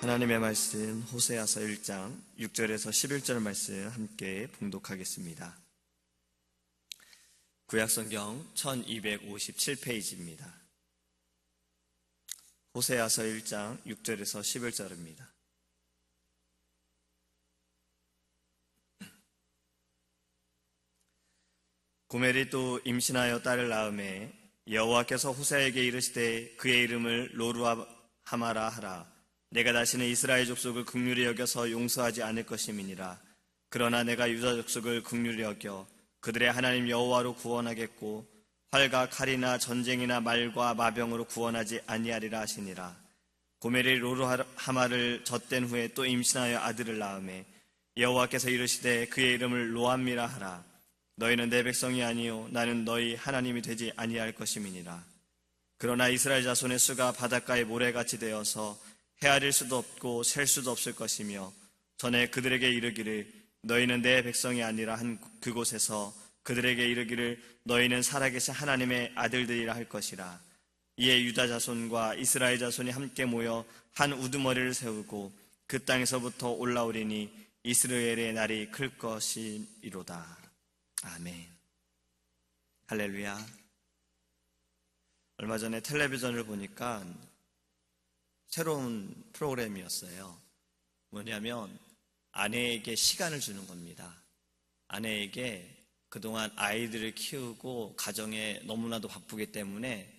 하나님의 말씀 호세아서 1장 6절에서 11절 말씀 함께 봉독하겠습니다. 구약성경 1257페이지입니다. 호세아서 1장 6절에서 11절입니다. 고멜이 또 임신하여 딸을 낳음에 여호와께서 호세아에게 이르시되 그의 이름을 로루하마라 하라. 내가 다시는 이스라엘 족속을 긍휼히 여겨서 용서하지 않을 것임이니라. 그러나 내가 유다 족속을 긍휼히 여겨 그들의 하나님 여호와로 구원하겠고 활과 칼이나 전쟁이나 말과 마병으로 구원하지 아니하리라 하시니라. 고멜이 로루하마를 젖된 후에 또 임신하여 아들을 낳음에 여호와께서 이르시되 그의 이름을 로암미라 하라. 너희는 내 백성이 아니요 나는 너희 하나님이 되지 아니할 것임이니라. 그러나 이스라엘 자손의 수가 바닷가의 모래같이 되어서 헤아릴 수도 없고 셀 수도 없을 것이며 전에 그들에게 이르기를 너희는 내 백성이 아니라 한 그곳에서 그들에게 이르기를 너희는 살아계신 하나님의 아들들이라 할 것이라. 이에 유다 자손과 이스라엘 자손이 함께 모여 한 우두머리를 세우고 그 땅에서부터 올라오리니 이스라엘의 날이 클 것이로다. 아멘. 할렐루야. 얼마 전에 텔레비전을 보니까 새로운 프로그램이었어요. 뭐냐면 아내에게 시간을 주는 겁니다. 아내에게 그동안 아이들을 키우고 가정에 너무나도 바쁘기 때문에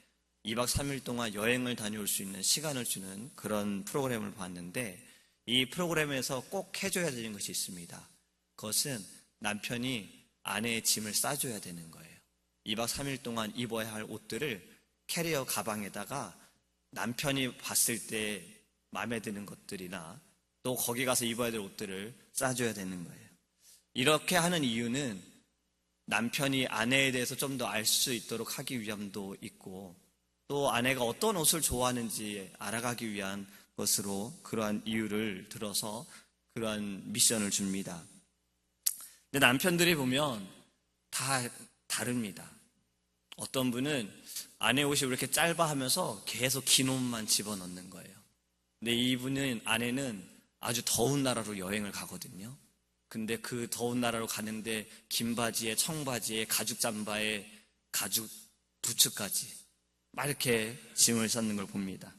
2박 3일 동안 여행을 다녀올 수 있는 시간을 주는 그런 프로그램을 봤는데 이 프로그램에서 꼭 해줘야 되는 것이 있습니다. 그것은 남편이 아내의 짐을 싸줘야 되는 거예요. 2박 3일 동안 입어야 할 옷들을 캐리어 가방에다가 남편이 봤을 때 마음에 드는 것들이나 또 거기 가서 입어야 될 옷들을 싸줘야 되는 거예요. 이렇게 하는 이유는 남편이 아내에 대해서 좀 더 알 수 있도록 하기 위함도 있고 또 아내가 어떤 옷을 좋아하는지 알아가기 위한 것으로 그러한 이유를 들어서 그러한 미션을 줍니다. 근데 남편들이 보면 다 다릅니다. 어떤 분은 아내 옷이 왜 이렇게 짧아 하면서 계속 긴 옷만 집어넣는 거예요. 근데 이분은 아내는 아주 더운 나라로 여행을 가거든요. 근데 그 더운 나라로 가는데 긴 바지에 청바지에 가죽 잠바에 가죽 부츠까지 막 이렇게 짐을 쌓는 걸 봅니다.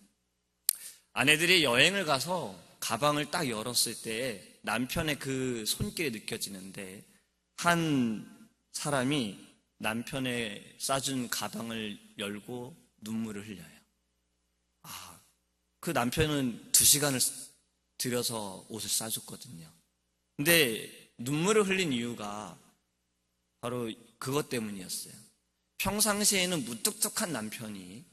아내들이 여행을 가서 가방을 딱 열었을 때 남편의 그 손길이 느껴지는데 한 사람이 남편의 싸준 가방을 열고 눈물을 흘려요. 그 남편은 2시간을 들여서 옷을 싸줬거든요. 근데 눈물을 흘린 이유가 바로 그것 때문이었어요. 평상시에는 무뚝뚝한 남편이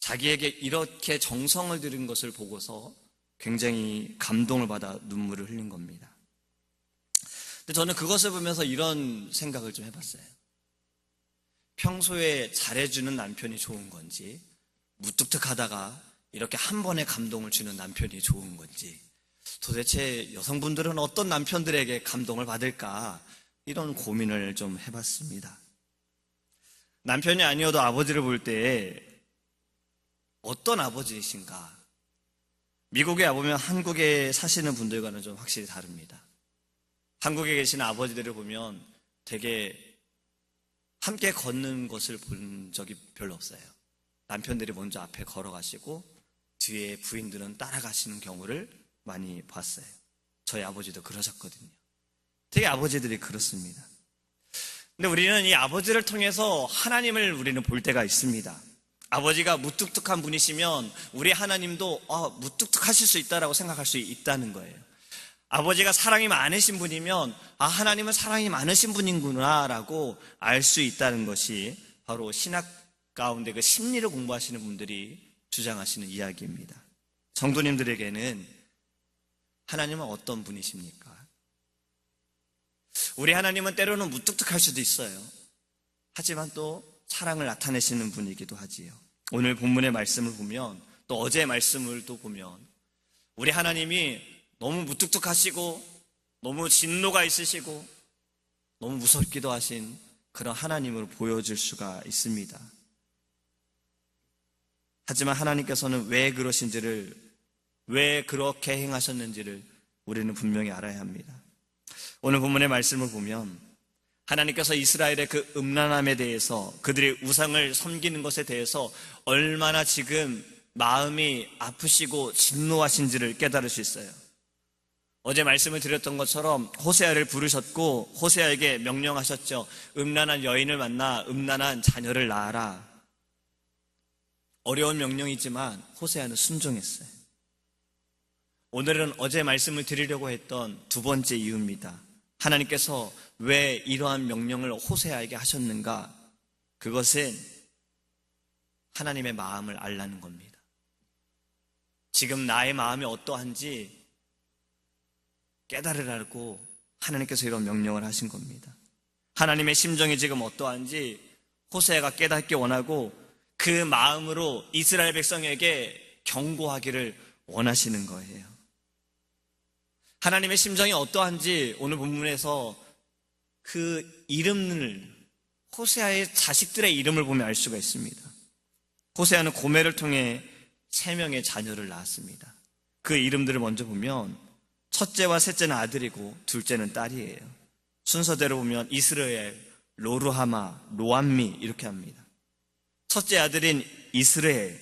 자기에게 이렇게 정성을 들인 것을 보고서 굉장히 감동을 받아 눈물을 흘린 겁니다. 근데 저는 그것을 보면서 이런 생각을 좀 해봤어요. 평소에 잘해주는 남편이 좋은 건지 무뚝뚝하다가 이렇게 한 번에 감동을 주는 남편이 좋은 건지 도대체 여성분들은 어떤 남편들에게 감동을 받을까 이런 고민을 좀 해봤습니다. 남편이 아니어도 아버지를 볼 때 어떤 아버지이신가? 미국에 와보면 한국에 사시는 분들과는 좀 확실히 다릅니다. 한국에 계시는 아버지들을 보면 되게 함께 걷는 것을 본 적이 별로 없어요. 남편들이 먼저 앞에 걸어가시고 뒤에 부인들은 따라가시는 경우를 많이 봤어요. 저희 아버지도 그러셨거든요. 되게 아버지들이 그렇습니다. 근데 우리는 이 아버지를 통해서 하나님을 우리는 볼 때가 있습니다. 아버지가 무뚝뚝한 분이시면 우리 하나님도 무뚝뚝하실 수 있다라고 생각할 수 있다는 거예요. 아버지가 사랑이 많으신 분이면 하나님은 사랑이 많으신 분이구나 라고 알 수 있다는 것이 바로 신학 가운데 그 심리를 공부하시는 분들이 주장하시는 이야기입니다. 성도님들에게는 하나님은 어떤 분이십니까? 우리 하나님은 때로는 무뚝뚝할 수도 있어요. 하지만 또 사랑을 나타내시는 분이기도 하지요. 오늘 본문의 말씀을 보면 또 어제의 말씀을 또 보면 우리 하나님이 너무 무뚝뚝하시고 너무 진노가 있으시고 너무 무섭기도 하신 그런 하나님으로 보여질 수가 있습니다. 하지만 하나님께서는 왜 그러신지를 왜 그렇게 행하셨는지를 우리는 분명히 알아야 합니다. 오늘 본문의 말씀을 보면 하나님께서 이스라엘의 그 음란함에 대해서, 그들의 우상을 섬기는 것에 대해서 얼마나 지금 마음이 아프시고 진노하신지를 깨달을 수 있어요. 어제 말씀을 드렸던 것처럼 호세아를 부르셨고 호세아에게 명령하셨죠. 음란한 여인을 만나 음란한 자녀를 낳아라. 어려운 명령이지만 호세아는 순종했어요. 오늘은 어제 말씀을 드리려고 했던 두 번째 이유입니다. 하나님께서 왜 이러한 명령을 호세아에게 하셨는가? 그것은 하나님의 마음을 알라는 겁니다. 지금 나의 마음이 어떠한지 깨달으라고 하나님께서 이런 명령을 하신 겁니다. 하나님의 심정이 지금 어떠한지 호세아가 깨닫기 원하고 그 마음으로 이스라엘 백성에게 경고하기를 원하시는 거예요. 하나님의 심정이 어떠한지 오늘 본문에서 그 이름을, 호세아의 자식들의 이름을 보면 알 수가 있습니다. 호세아는 고멜을 통해 3명의 자녀를 낳았습니다. 그 이름들을 먼저 보면 첫째와 셋째는 아들이고 둘째는 딸이에요. 순서대로 보면 이스라엘, 로르하마, 로암미 이렇게 합니다. 첫째 아들인 이스라엘,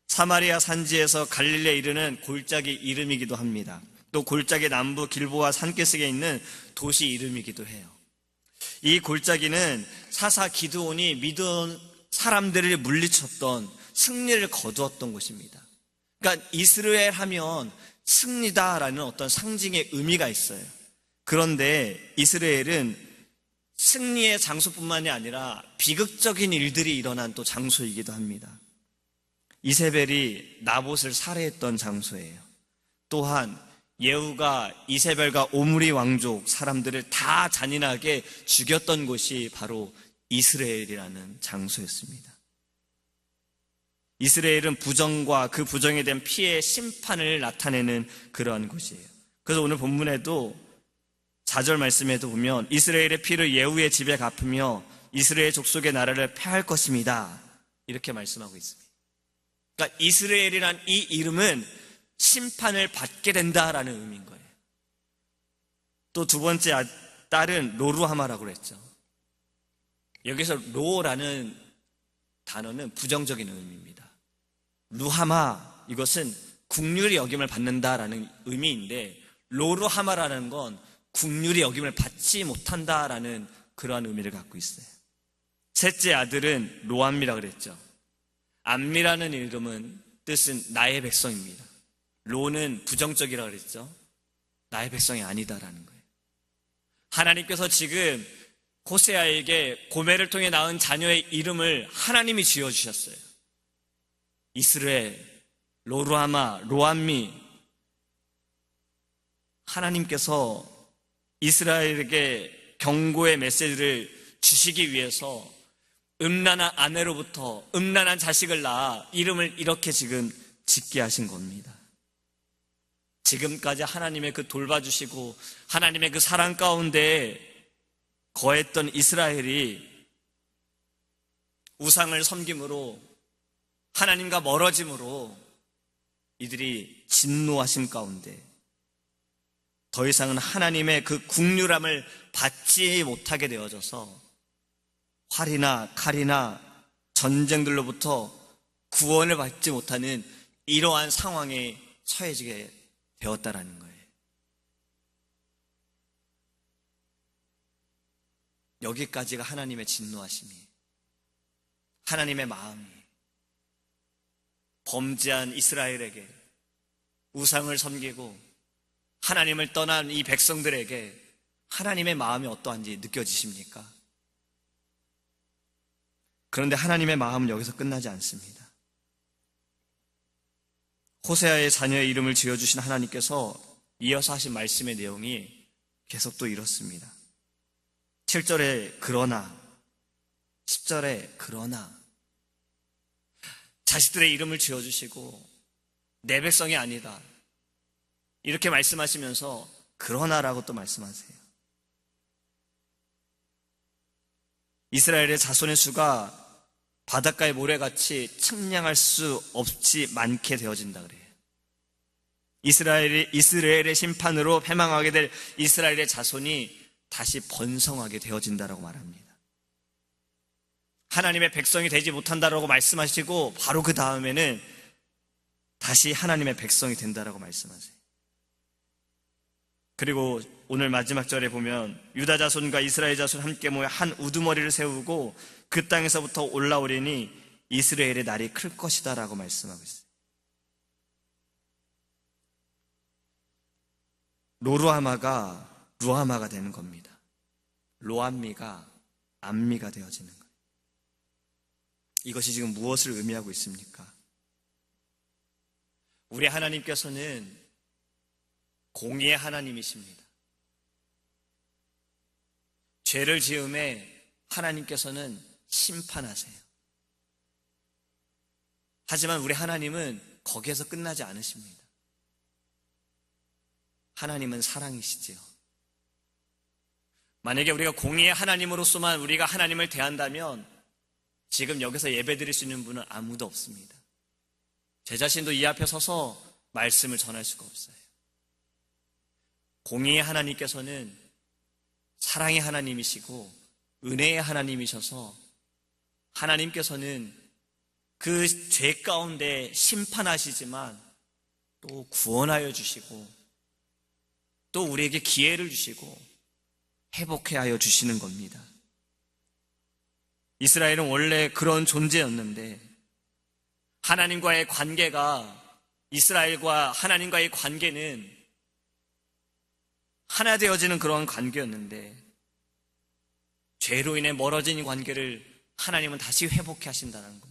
사마리아 산지에서 갈릴리에 이르는 골짜기 이름이기도 합니다. 또 골짜기 남부 길보아 산기슭에 있는 도시 이름이기도 해요. 이 골짜기는 사사 기드온이 미드온 사람들을 물리쳤던, 승리를 거두었던 곳입니다. 그러니까 이스라엘 하면 승리다라는 어떤 상징의 의미가 있어요. 그런데 이스라엘은 승리의 장소뿐만이 아니라 비극적인 일들이 일어난 또 장소이기도 합니다. 이세벨이 나봇을 살해했던 장소예요. 또한 예후가 이세벨과 오므리 왕족 사람들을 다 잔인하게 죽였던 곳이 바로 이스라엘이라는 장소였습니다. 이스라엘은 부정과 그 부정에 대한 피해 심판을 나타내는 그러한 곳이에요. 그래서 오늘 본문에도 4절 말씀에도 보면 이스라엘의 피를 예후의 집에 갚으며 이스라엘 족속의 나라를 패할 것입니다. 이렇게 말씀하고 있습니다. 그러니까 이스라엘이란 이 이름은 심판을 받게 된다라는 의미인 거예요. 또 두 번째 딸은 로루하마라고 그랬죠. 여기서 로라는 단어는 부정적인 의미입니다. 루하마, 이것은 국률이 여김을 받는다라는 의미인데, 로루하마라는 건 국률이 여김을 받지 못한다라는 그러한 의미를 갖고 있어요. 셋째 아들은 로암미라고 그랬죠. 암미라는 이름은 뜻은 나의 백성입니다. 로는 부정적이라고 그랬죠. 나의 백성이 아니다라는 거예요. 하나님께서 지금 호세아에게 고멜을 통해 낳은 자녀의 이름을 하나님이 지어주셨어요. 이스라엘, 로루하마, 로암미. 하나님께서 이스라엘에게 경고의 메시지를 주시기 위해서 음란한 아내로부터 음란한 자식을 낳아 이름을 이렇게 지금 짓게 하신 겁니다. 지금까지 하나님의 그 돌봐주시고 하나님의 그 사랑 가운데 거했던 이스라엘이 우상을 섬김으로 하나님과 멀어짐으로 이들이 진노하심 가운데 더 이상은 하나님의 그 국률함을 받지 못하게 되어져서 활이나 칼이나 전쟁들로부터 구원을 받지 못하는 이러한 상황에 처해지게 되었다라는 거예요. 여기까지가 하나님의 진노하심이, 하나님의 마음이 범죄한 이스라엘에게, 우상을 섬기고 하나님을 떠난 이 백성들에게 하나님의 마음이 어떠한지 느껴지십니까? 그런데 하나님의 마음은 여기서 끝나지 않습니다. 호세아의 자녀의 이름을 지어주신 하나님께서 이어서 하신 말씀의 내용이 계속 또 이렇습니다. 7절에 그러나, 10절에 그러나, 자식들의 이름을 지어주시고 내 백성이 아니다 이렇게 말씀하시면서 그러나라고 또 말씀하세요. 이스라엘의 자손의 수가 바닷가의 모래같이 측량할 수 없이 많게 되어진다 그래요. 이스라엘의 심판으로 패망하게 될 이스라엘의 자손이 다시 번성하게 되어진다라고 말합니다. 하나님의 백성이 되지 못한다라고 말씀하시고 바로 그 다음에는 다시 하나님의 백성이 된다라고 말씀하세요. 그리고 오늘 마지막 절에 보면 유다 자손과 이스라엘 자손 함께 모여 한 우두머리를 세우고 그 땅에서부터 올라오리니 이스라엘의 날이 클 것이다 라고 말씀하고 있어요. 로루하마가 루하마가 되는 겁니다. 로암미가 암미가 되어지는 거예요. 이것이 지금 무엇을 의미하고 있습니까? 우리 하나님께서는 공의의 하나님이십니다. 죄를 지음에 하나님께서는 심판하세요. 하지만 우리 하나님은 거기에서 끝나지 않으십니다. 하나님은 사랑이시지요. 만약에 우리가 공의의 하나님으로서만 우리가 하나님을 대한다면 지금 여기서 예배드릴 수 있는 분은 아무도 없습니다. 제 자신도 이 앞에 서서 말씀을 전할 수가 없어요. 공의의 하나님께서는 사랑의 하나님이시고 은혜의 하나님이셔서 하나님께서는 그 죄 가운데 심판하시지만 또 구원하여 주시고 또 우리에게 기회를 주시고 회복해 하여 주시는 겁니다. 이스라엘은 원래 그런 존재였는데 하나님과의 관계가 이스라엘과 하나님과의 관계는 하나 되어지는 그런 관계였는데 죄로 인해 멀어진 관계를 하나님은 다시 회복해 하신다는 겁니다.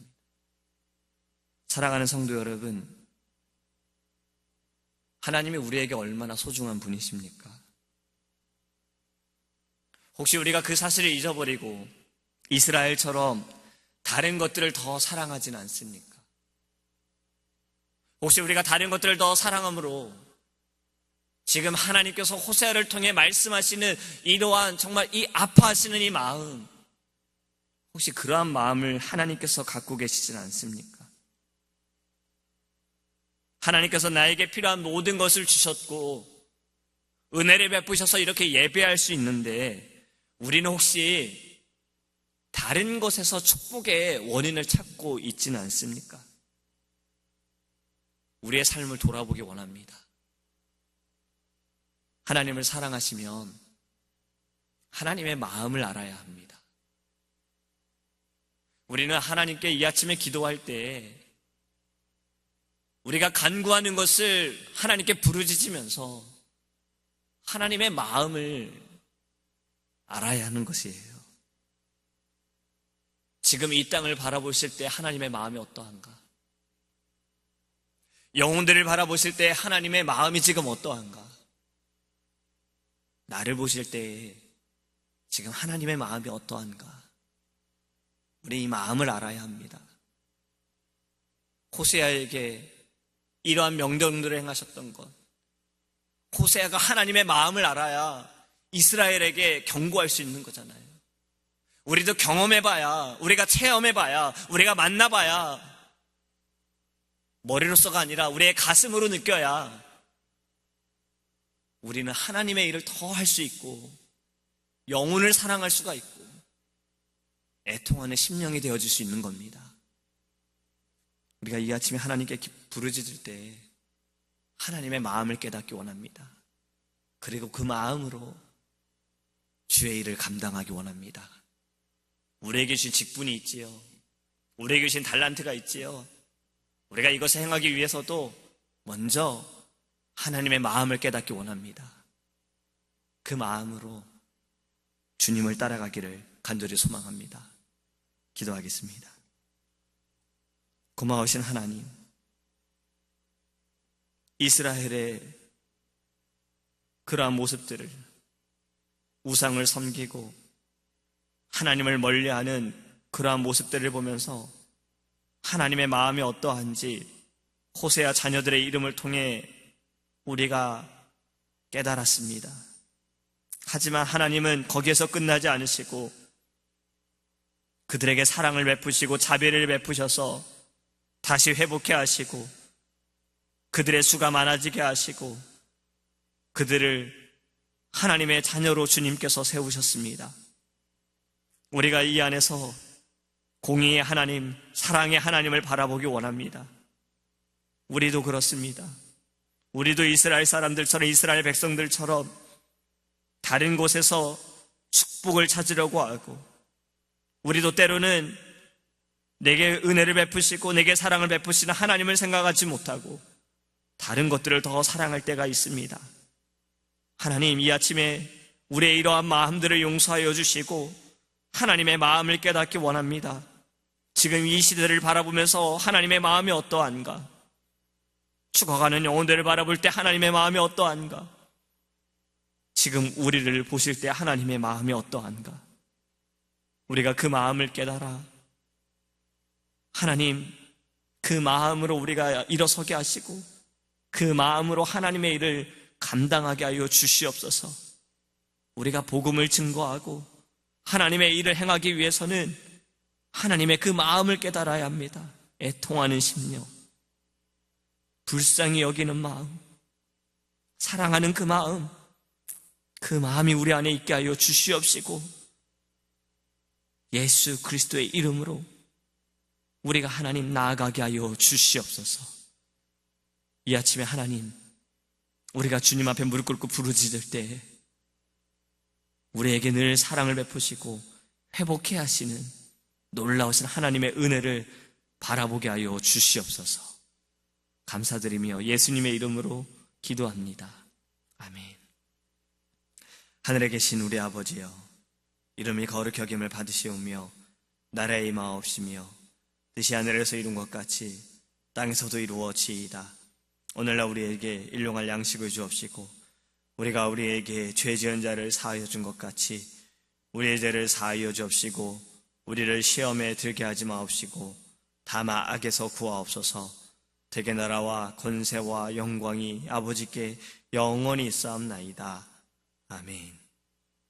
사랑하는 성도 여러분, 하나님이 우리에게 얼마나 소중한 분이십니까? 혹시 우리가 그 사실을 잊어버리고 이스라엘처럼 다른 것들을 더 사랑하진 않습니까? 혹시 우리가 다른 것들을 더 사랑함으로 지금 하나님께서 호세아를 통해 말씀하시는 이러한 정말 이 아파하시는 이 마음, 혹시 그러한 마음을 하나님께서 갖고 계시진 않습니까? 하나님께서 나에게 필요한 모든 것을 주셨고 은혜를 베푸셔서 이렇게 예배할 수 있는데 우리는 혹시 다른 것에서 축복의 원인을 찾고 있지는 않습니까? 우리의 삶을 돌아보기 원합니다. 하나님을 사랑하시면 하나님의 마음을 알아야 합니다. 우리는 하나님께 이 아침에 기도할 때 우리가 간구하는 것을 하나님께 부르짖으면서 하나님의 마음을 알아야 하는 것이에요. 지금 이 땅을 바라보실 때 하나님의 마음이 어떠한가? 영혼들을 바라보실 때 하나님의 마음이 지금 어떠한가? 나를 보실 때 지금 하나님의 마음이 어떠한가? 우리 이 마음을 알아야 합니다. 호세아에게 이러한 명령들을 행하셨던 것, 호세아가 하나님의 마음을 알아야 이스라엘에게 경고할 수 있는 거잖아요. 우리도 경험해봐야, 우리가 체험해봐야, 우리가 만나봐야 머리로서가 아니라 우리의 가슴으로 느껴야 우리는 하나님의 일을 더 할 수 있고 영혼을 사랑할 수가 있고 애통하는 심령이 되어줄 수 있는 겁니다. 우리가 이 아침에 하나님께 부르짖을 때 하나님의 마음을 깨닫기 원합니다. 그리고 그 마음으로 주의 일을 감당하기 원합니다. 우리에게 주신 직분이 있지요. 우리에게 주신 달란트가 있지요. 우리가 이것을 행하기 위해서도 먼저 하나님의 마음을 깨닫기 원합니다. 그 마음으로 주님을 따라가기를 간절히 소망합니다. 기도하겠습니다. 고마우신 하나님, 이스라엘의 그러한 모습들을 우상을 섬기고 하나님을 멀리하는 그러한 모습들을 보면서 하나님의 마음이 어떠한지 호세아 자녀들의 이름을 통해 우리가 깨달았습니다. 하지만 하나님은 거기에서 끝나지 않으시고 그들에게 사랑을 베푸시고 자비를 베푸셔서 다시 회복해 하시고 그들의 수가 많아지게 하시고 그들을 하나님의 자녀로 주님께서 세우셨습니다. 우리가 이 안에서 공의의 하나님, 사랑의 하나님을 바라보기 원합니다. 우리도 그렇습니다. 우리도 이스라엘 사람들처럼, 이스라엘 백성들처럼 다른 곳에서 축복을 찾으려고 하고, 우리도 때로는 내게 은혜를 베푸시고 내게 사랑을 베푸시는 하나님을 생각하지 못하고 다른 것들을 더 사랑할 때가 있습니다. 하나님, 이 아침에 우리의 이러한 마음들을 용서하여 주시고 하나님의 마음을 깨닫기 원합니다. 지금 이 시대를 바라보면서 하나님의 마음이 어떠한가? 죽어가는 영혼들을 바라볼 때 하나님의 마음이 어떠한가? 지금 우리를 보실 때 하나님의 마음이 어떠한가? 우리가 그 마음을 깨달아 하나님, 그 마음으로 우리가 일어서게 하시고 그 마음으로 하나님의 일을 감당하게 하여 주시옵소서. 우리가 복음을 증거하고 하나님의 일을 행하기 위해서는 하나님의 그 마음을 깨달아야 합니다. 애통하는 심령, 불쌍히 여기는 마음, 사랑하는 그 마음이 우리 안에 있게 하여 주시옵시고 예수 그리스도의 이름으로 우리가 하나님 나아가게 하여 주시옵소서. 이 아침에 하나님, 우리가 주님 앞에 무릎 꿇고 부르짖을 때 우리에게 늘 사랑을 베푸시고 회복해 하시는 놀라우신 하나님의 은혜를 바라보게 하여 주시옵소서. 감사드리며 예수님의 이름으로 기도합니다. 아멘. 하늘에 계신 우리 아버지여, 이름이 거룩히 여김을 받으시오며 나라의 임하옵시며 뜻이 하늘에서 이룬 것 같이 땅에서도 이루어지이다. 오늘날 우리에게 일용할 양식을 주옵시고 우리가 우리에게 죄 지은 자를 사하여 준 것 같이 우리의 죄를 사하여 주옵시고 우리를 시험에 들게 하지 마옵시고 다만 악에서 구하옵소서. 대개 나라와 권세와 영광이 아버지께 영원히 있사옵나이다. 아멘.